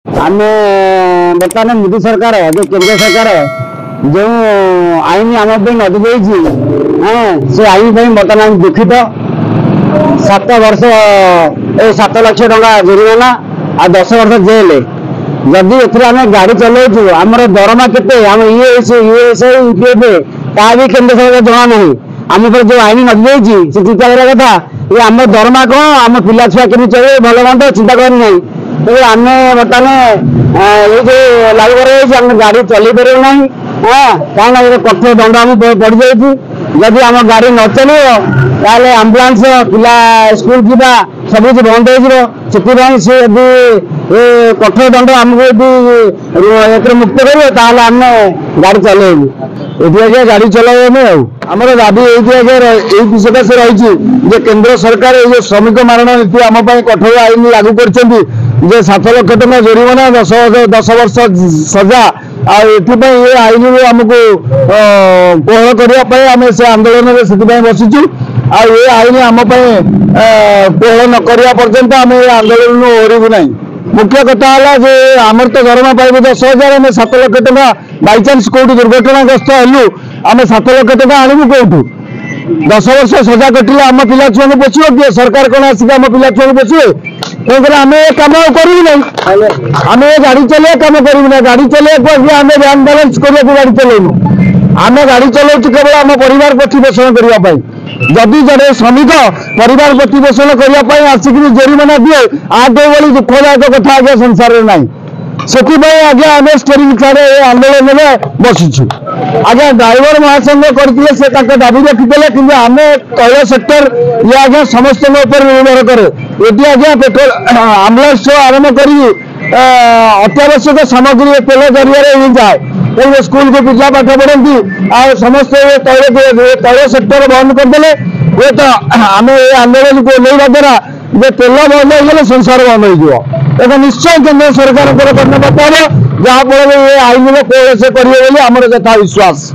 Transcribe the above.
आम बर्तमान मोदी सरकार जो केंद्र सरकार जो आईन आम नदी देती से आईन बर्तमान दुखित 7 वर्ष 7 लाख टका जुर्माना आ 10 वर्ष जेल जदि एम गाड़ी चलाऊ आमर दरमा के आम ता भी केंद्र सरकार जना ना आम पर जो आईन नदी देती से चिंता करा कथा ये आम दरमा कौन आम पिला छुआ केमी चले भल मंद चिंता करना तो आम बर्तमान ये जो लागू कर गाड़ी चल पार ना हाँ कहीं कठोर दंड आम पड़ जाए जदि आम गाड़ी न चलो ताले आम्बुलांस पिला स्कूल जीवा सब कुछ बंद हो से कठोर दंड आमको यदि मुक्त कर आम गाड़ी चलेबू ये गाड़ी चलाइबे आमर दाबी ये सकाशे रही केंद्र सरकार ये श्रमिक मारण नीति आम कठोर आईन लागू कर 7 लाख टका जुर्माना 10 वर्ष सजा ये आईन आमको कोहल करने से आंदोलन से बसीचु ये आईन आम कोहल न करने पर्यंत आम आंदोलन ओहरबू ना मुख्य कथा है आमर तो दरमा पाइबू 10,000 आम 7 लाख टका बाई चान्स कौट दुर्घटनाग्रस्त हेलु आम 7 लाख टका आणबू कौटू 10 वर्ष सजा कटिले आम पिला छुआ को पोषिब किए सरकार कौन आसिक आम पिला छुआ को पोषिबे तेणुकर आम कम करूँ ना आम गाड़ी चले कम करूँ ना गाड़ी चले आम बैंक बैलेंस करने गाड़ी चलेनु आम गाड़ी चलाऊ केवल आम परिवार प्रतिपोषण करने जदि जड़े श्रमिक परिवार प्रतिपोषण करने आसिक जोरिमाना दिए आगे भली दुखदायक कथा आज्ञा संसार ना से आज्ञा आम स्टेरिंग छाड़े आंदोलन में बसीचु आज्ञा ड्राइवर महासंघ करते से दाबी रखिले कि आम तैल सेक्टर ये आज्ञा समस्त निर्भर करे ये आज्ञा पेट्रोल आम्बुलांस आरंभ कर अत्यावश्यक सामग्री तेल जरिए ही जाए स्कूल को पिला पाठ पढ़ती समस्त तैल सेक्टर बंद करदे ये तो आम ये आंदोलन को नहीं द्वारा जे तेल बंद हो संसार बंद हो निश्चय केंद्र सरकार धन्यवाद हम जहाँफल ये आईन को से करेंगे आमर यथा विश्वास।